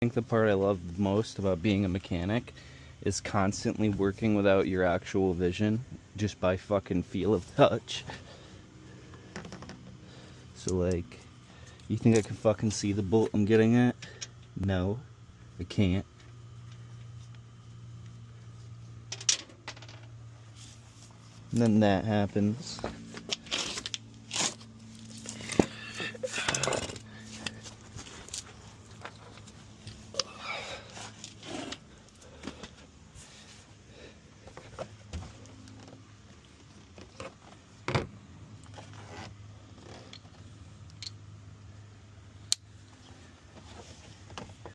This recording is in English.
I think the part I love most about being a mechanic is constantly working without your actual vision, just by fucking feel of touch. So like, you think I can fucking see the bolt I'm getting at? No, I can't. And then that happens.